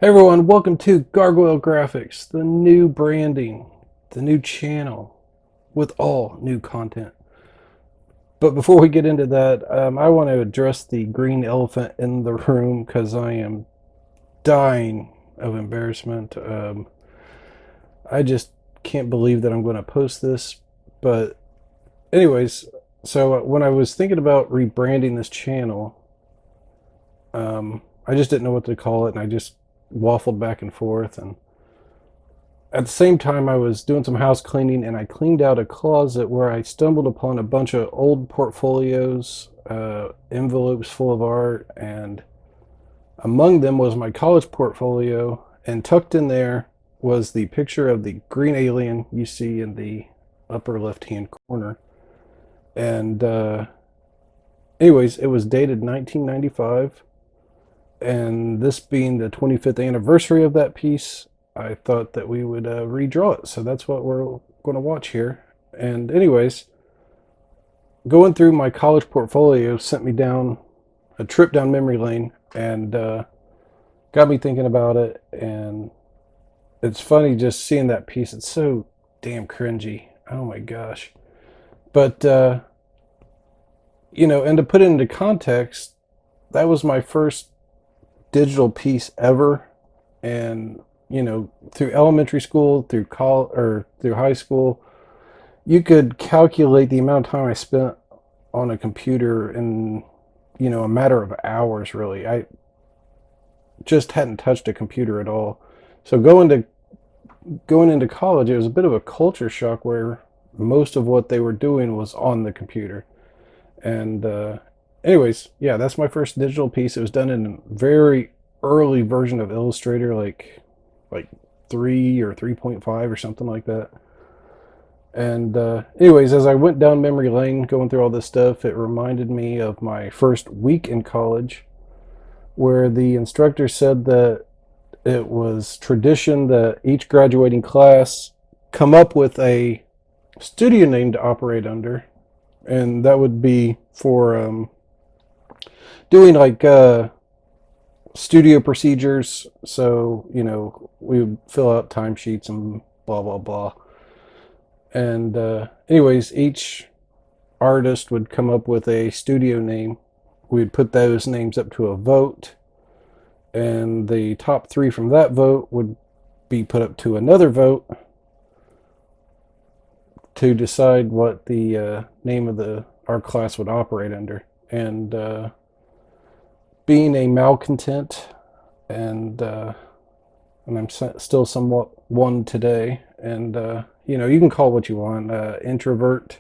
Everyone, welcome to Gargoyle Graphics, the new branding, the new channel with all new content. But before we get into that, I want to address the green elephant in the room because I am dying of embarrassment. I just can't believe that I'm going to post this. But, anyways, so when I was thinking about rebranding this channel, I just didn't know what to call it, and I just waffled back and forth. And at the same time, I was doing some house cleaning, and I cleaned out a closet where I stumbled upon a bunch of old portfolios, envelopes full of art, and among them was my college portfolio, and tucked in there was the picture of the green alien you see in the upper left-hand corner. And anyways, it was dated 1995, and this being the 25th anniversary of that piece, I thought that we would redraw it. So that's what we're going to watch here. And anyways, going through my college portfolio sent me down a trip down memory lane, and got me thinking about it. And it's funny just seeing that piece. It's so damn cringy. Oh my gosh. But, and to put it into context, that was my first digital piece ever. And through elementary school, through college, or through high school, you could calculate the amount of time I spent on a computer in a matter of hours. Really, I just hadn't touched a computer at all. So going into college, it was a bit of a culture shock where most of what they were doing was on the computer. And anyways, yeah, that's my first digital piece. It was done in a very early version of Illustrator, like 3 or 3.5 or something like that. And anyways, as I went down memory lane going through all this stuff, it reminded me of my first week in college, where the instructor said that it was tradition that each graduating class come up with a studio name to operate under, and that would be for doing like studio procedures. So we would fill out timesheets and blah blah blah. And anyways, each artist would come up with a studio name. We'd put those names up to a vote, and the top 3 from that vote would be put up to another vote to decide what the name of our class would operate under. And being a malcontent, and I'm still somewhat one today, and you can call it what you want, introvert,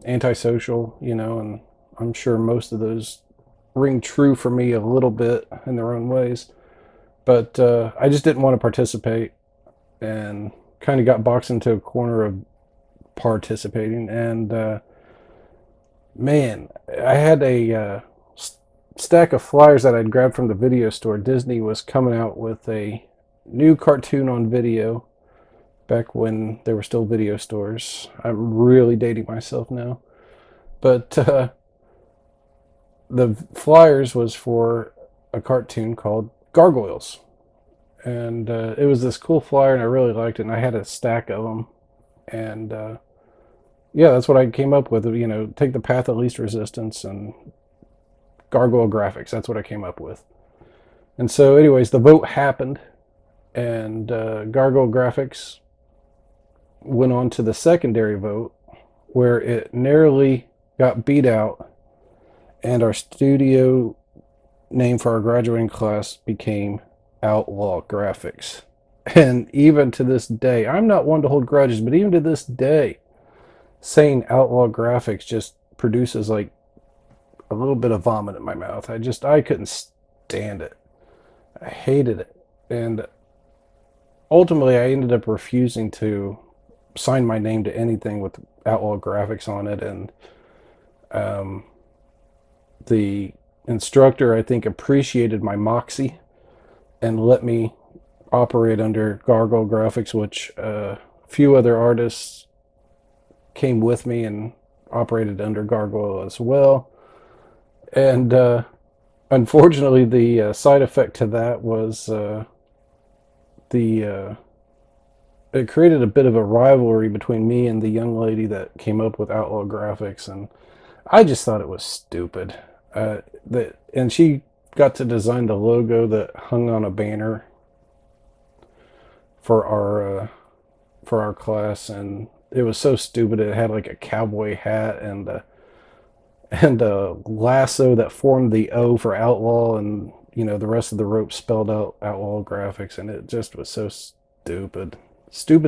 antisocial, and I'm sure most of those ring true for me a little bit in their own ways. But I just didn't want to participate, and kind of got boxed into a corner of participating. And man, I had a stack of flyers that I'd grabbed from the video store. Disney was coming out with a new cartoon on video back when there were still video stores. I'm really dating myself now. But the flyers was for a cartoon called Gargoyles. And it was this cool flyer, and I really liked it, and I had a stack of them. And yeah, that's what I came up with. Take the path of least resistance and Gargoyle Graphics. That's what I came up with. And so, anyways, the vote happened, and Gargoyle Graphics went on to the secondary vote, where it narrowly got beat out, and our studio name for our graduating class became Outlaw Graphics. And even to this day, I'm not one to hold grudges, but even to this day, saying Outlaw Graphics just produces like a little bit of vomit in my mouth. I couldn't stand it. I hated it. And ultimately, I ended up refusing to sign my name to anything with Outlaw Graphics on it. And the instructor, I think, appreciated my moxie and let me operate under Gargoyle Graphics, which a few other artists came with me and operated under Gargoyle as well. And Unfortunately, the side effect to that was the it created a bit of a rivalry between me and the young lady that came up with Outlaw Graphics, and I just thought it was stupid. And she got to design the logo that hung on a banner for our class, and it was so stupid. It had like a cowboy hat and a lasso that formed the O for outlaw, and the rest of the rope spelled out Outlaw Graphics, and it just was so stupid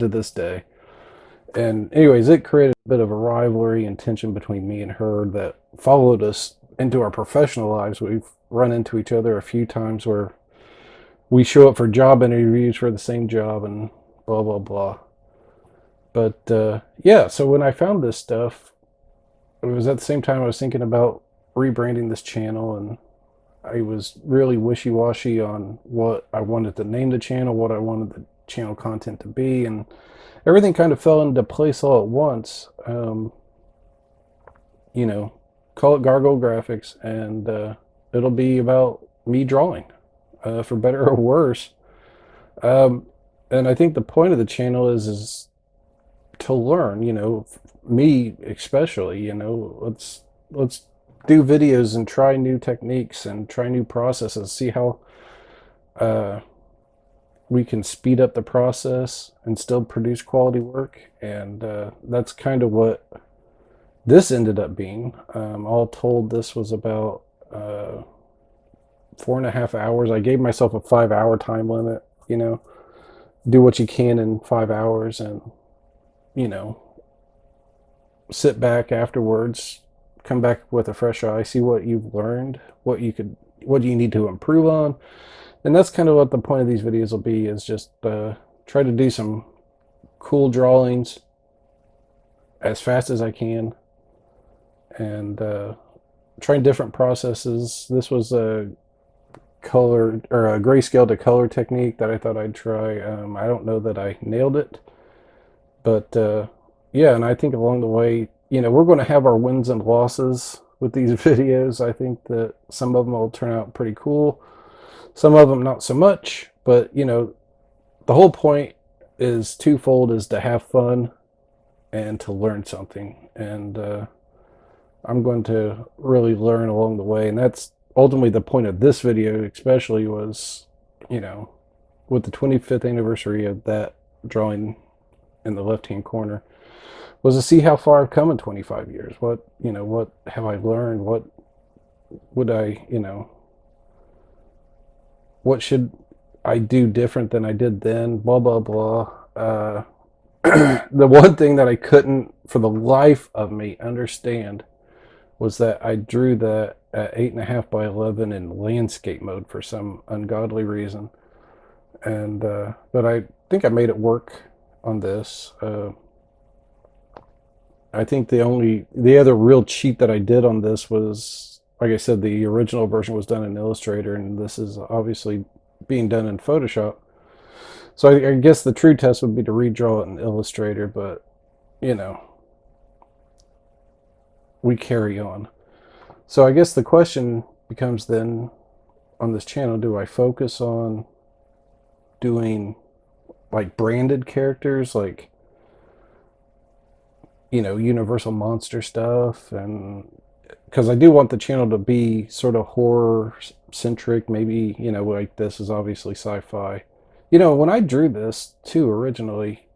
to this day. And anyways, it created a bit of a rivalry and tension between me and her that followed us into our professional lives. We've run into each other a few times where we show up for job interviews for the same job and blah blah blah. But yeah, so when I found this stuff, it was at the same time I was thinking about rebranding this channel, and I was really wishy-washy on what I wanted to name the channel, what I wanted the channel content to be, and everything kind of fell into place all at once. You know, call it Gargoyle Graphics, and it'll be about me drawing, for better or worse. And I think the point of the channel is to learn. Me especially. Let's do videos and try new techniques and try new processes. See how uh, we can speed up the process and still produce quality work. And that's kind of what this ended up being. All told, this was about 4.5 hours. I gave myself a 5 hour time limit. Do what you can in 5 hours, and you know, sit back afterwards, come back with a fresh eye, see what you've learned, what you need to improve on. And that's kind of what the point of these videos will be, is just try to do some cool drawings as fast as I can, and trying different processes. This was a color or a grayscale to color technique that I thought I'd try. I don't know that I nailed it, but yeah, and I think along the way, we're going to have our wins and losses with these videos. I think that some of them will turn out pretty cool, some of them not so much, but the whole point is twofold: is to have fun and to learn something. And I'm going to really learn along the way, and that's ultimately the point of this video, especially was, with the 25th anniversary of that drawing in the left-hand corner, was to see how far I've come in 25 years. What have I learned? What would I, what should I do different than I did then? Blah, blah, blah. The one thing that I couldn't, for the life of me, understand was that I drew that at 8.5 by 11 in landscape mode for some ungodly reason. And, but I think I made it work on this. I think the other real cheat that I did on this was, like I said, the original version was done in Illustrator, and this is obviously being done in Photoshop. So I guess the true test would be to redraw it in Illustrator, but we carry on. So I guess the question becomes then, on this channel, do I focus on doing like branded characters, like Universal Monster stuff? And because I do want the channel to be sort of horror centric, maybe, like this is obviously sci-fi. When I drew this too originally,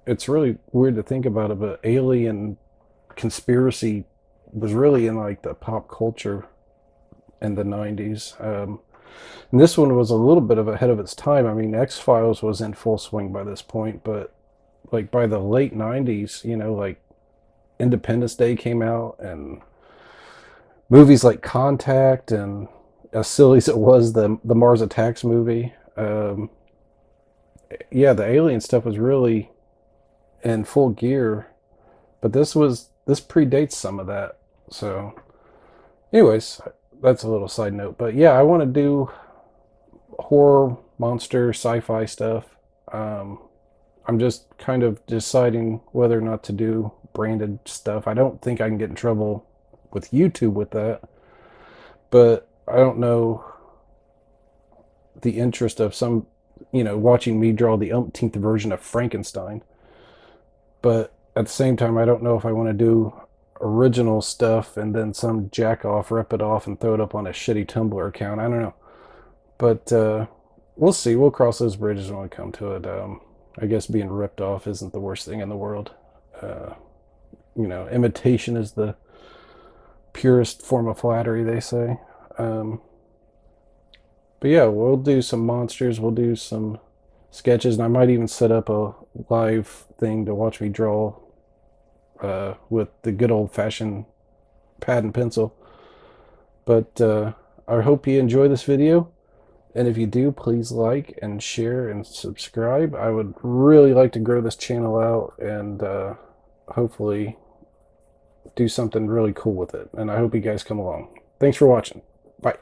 it's really weird to think about it, but alien conspiracy was really in like the pop culture in the 90s. And this one was a little bit of ahead of its time. I mean, X-Files was in full swing by this point, but like by the late 90s, like Independence Day came out, and movies like Contact, and as silly as it was, the Mars Attacks movie. Yeah, the alien stuff was really in full gear, but this predates some of that. So anyways, that's a little side note. But yeah, I want to do horror, monster, sci-fi stuff. I'm just kind of deciding whether or not to do branded stuff. I don't think I can get in trouble with YouTube with that, but I don't know the interest of some, watching me draw the umpteenth version of Frankenstein. But at the same time, I don't know if I want to do original stuff and then some jack off rip it off and throw it up on a shitty Tumblr account. I don't know. But we'll see. We'll cross those bridges when we come to it. I guess being ripped off isn't the worst thing in the world. Imitation is the purest form of flattery, they say. But yeah, we'll do some monsters. We'll do some sketches, and I might even set up a live thing to watch me draw with the good old-fashioned pad and pencil. But I hope you enjoy this video. And if you do, please like and share and subscribe. I would really like to grow this channel out and hopefully do something really cool with it. And I hope you guys come along. Thanks for watching. Bye.